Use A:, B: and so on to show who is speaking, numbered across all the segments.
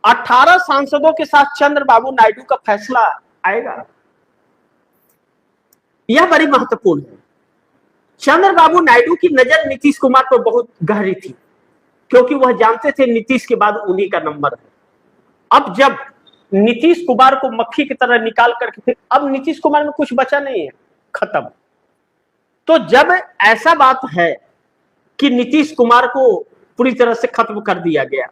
A: 18 सांसदों के साथ चंद्रबाबू नायडू का फैसला आएगा, यह बड़ी महत्वपूर्ण है। चंद्रबाबू नायडू की नजर नीतीश कुमार पर बहुत गहरी थी, क्योंकि वह जानते थे नीतीश के बाद उन्हीं का नंबर है। अब जब नीतीश कुमार को मक्खी की तरह निकाल करके फिर अब नीतीश कुमार में कुछ बचा नहीं है, खत्म। तो जब ऐसा बात है कि नीतीश कुमार को पूरी तरह से खत्म कर दिया गया,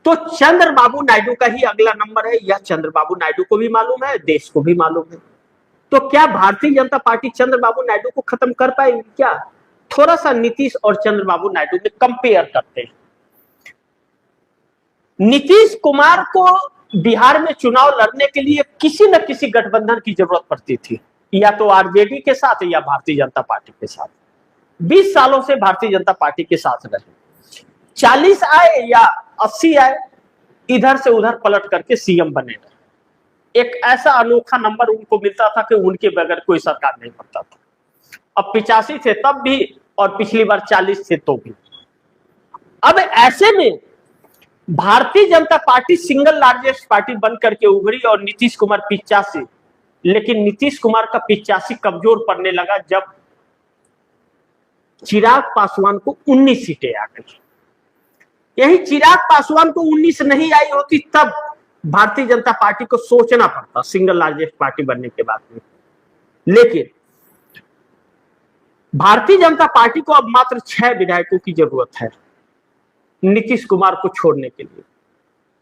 A: तो चंद्रबाबू नायडू का ही अगला नंबर है। यह चंद्रबाबू नायडू को भी मालूम है, देश को भी मालूम है। तो क्या भारतीय जनता पार्टी चंद्रबाबू नायडू को खत्म कर पाएगी क्या? थोड़ा सा नीतीश और चंद्रबाबू नायडू में कंपेयर करते हैं। नीतीश कुमार को बिहार में चुनाव लड़ने के लिए किसी न किसी गठबंधन की जरूरत पड़ती थी, या तो आरजेडी के साथ या भारतीय जनता पार्टी के साथ। 20 सालों से भारतीय जनता पार्टी के साथ रहे, 40 आए या 80 आए, इधर से उधर पलट करके सीएम बने रहे। एक ऐसा अनोखा नंबर उनको मिलता था कि उनके बगैर कोई सरकार नहीं बनता था। अब 85 थे तब भी, और पिछली बार 40 थे तो भी। अब ऐसे में Bharatiya Janata party single largest party बन करके उभरी और नीतीश कुमार 85। लेकिन नीतीश कुमार का 85 कमजोर पड़ने लगा जब चिराग पासवान को 19 सीटें आ गई। यही चिराग पासवान को 19 नहीं आई होती तब भारतीय जनता पार्टी को सोचना पड़ता सिंगल लार्जेस्ट पार्टी बनने के बाद में। लेकिन भारतीय जनता पार्टी को अब मात्र 6 विधायकों की जरूरत है नीतीश कुमार को छोड़ने के लिए।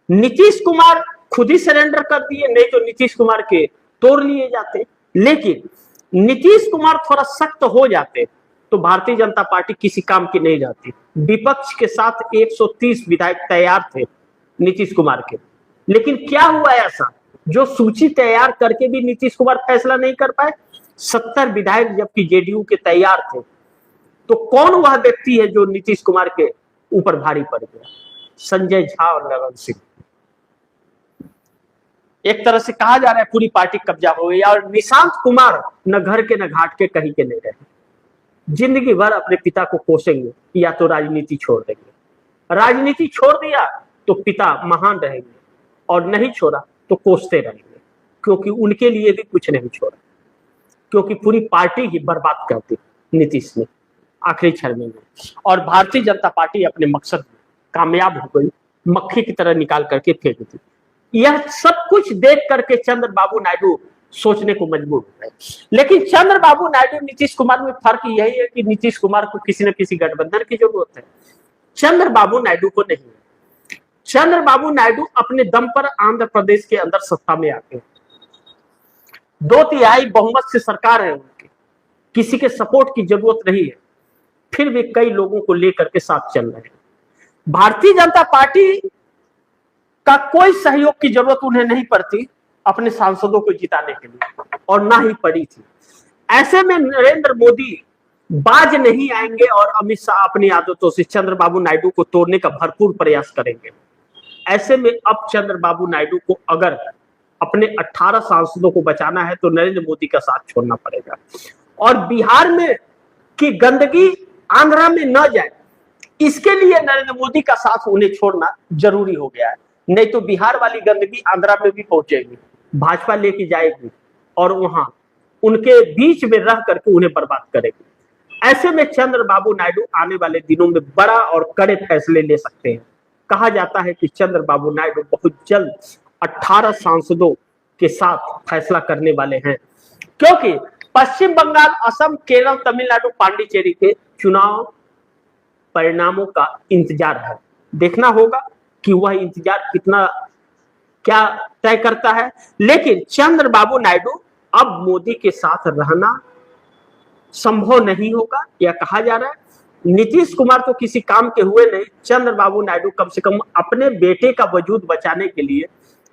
A: नीतीश कुमार खुद ही सरेंडर कर दिए, नहीं तो नीतीश कुमार के तोड़ लिए जाते। लेकिन नीतीश कुमार थोड़ा सख्त हो जाते तो भारतीय जनता पार्टी किसी काम की नहीं रहती। विपक्ष के साथ 130 विधायक तैयार थे नीतीश कुमार के, लेकिन क्या हुआ ऐसा जो सूची तैयार करके भी नीतीश कुमार फैसला नहीं कर पाए। 70 विधायक जबकि जेडीयू के तैयार थे, तो कौन वह व्यक्ति है जो नीतीश कुमार के ऊपर भारी पड़ गया? संजय झा और नरेंद्र सिंह। एक तरह से कहा जा रहा है पूरी पार्टी कब्जा हो गई, और निशांत कुमार न घर के न घाट के कहीं के नहीं रहे। जिंदगी भर अपने पिता को कोसेंगे या तो राजनीति छोड़ देंगे। राजनीति छोड़ दिया तो पिता महान रहेंगे, और नहीं छोड़ा तो कोसते रहेंगे, क्योंकि उनके लिए भी कुछ नहीं छोड़ा, क्योंकि पूरी पार्टी ही बर्बाद कर दी नीतीश ने आखिरी 6 महीने में। और भारतीय जनता पार्टी अपने मकसद में कामयाब हो गई, मक्खी की तरह निकाल करके फेंक दी। यह सब कुछ देख करके चंद्रबाबू नायडू सोचने को मजबूर हो गए। लेकिन चंद्रबाबू नायडू नीतीश कुमार में फर्क यही है कि नीतीश कुमार को किसी न किसी गठबंधन की जरूरत है, चंद्रबाबू नायडू को नहीं। चंद्रबाबू नायडू अपने दम पर आंध्र प्रदेश के अंदर सत्ता में आते हैं, 2/3 बहुमत से सरकार है उनकी, किसी के सपोर्ट की जरूरत नहीं है, फिर भी कई लोगों को लेकर के साथ चल रहे हैं। भारतीय जनता पार्टी का कोई सहयोग की जरूरत उन्हें नहीं पड़ती अपने सांसदों को जिताने के लिए, और ना ही पड़ी थी। ऐसे में नरेंद्र मोदी बाज नहीं आएंगे और अमित शाह अपनी आदतों से चंद्रबाबू नायडू को तोड़ने का भरपूर प्रयास करेंगे। ऐसे में अब चंद्रबाबू नायडू को अगर अपने 18 सांसदों को बचाना है तो नरेंद्र मोदी का साथ छोड़ना पड़ेगा, और बिहार में की गंदगी आंध्रा में न जाए, इसके लिए नरेंद्र मोदी का साथ उन्हें छोड़ना जरूरी हो गया है। नहीं तो बिहार वाली गंदगी आंध्रा में भी पहुंचेगी, भाजपा लेके जाएगी और वहां उनके बीच में रह करके उन्हें बर्बाद करेगी। ऐसे में चंद्रबाबू नायडू आने वाले दिनों में बड़ा और कड़े फैसले ले सकते हैं। कहा जाता है कि चंद्रबाबू नायडू बहुत जल्द 18 सांसदों के साथ फैसला करने वाले हैं, क्योंकि पश्चिम बंगाल, असम, केरल, तमिलनाडु, पांडिचेरी के चुनाव परिणामों का इंतजार है। देखना होगा कि वह इंतजार कितना क्या तय करता है। लेकिन चंद्रबाबू नायडू अब मोदी के साथ रहना संभव नहीं होगा, यह कहा जा रहा है। नीतीश कुमार तो किसी काम के हुए नहीं, चंद्रबाबू नायडू कम से कम अपने बेटे का वजूद बचाने के लिए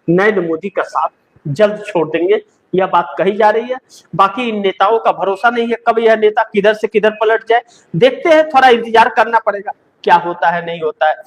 A: नरेंद्र मोदी का साथ जल्द छोड़ देंगे, यह बात कही जा रही है। बाकी इन नेताओं का भरोसा नहीं है, कब यह नेता किधर से किधर पलट जाए। देखते हैं, थोड़ा इंतजार करना पड़ेगा क्या होता है नहीं होता है।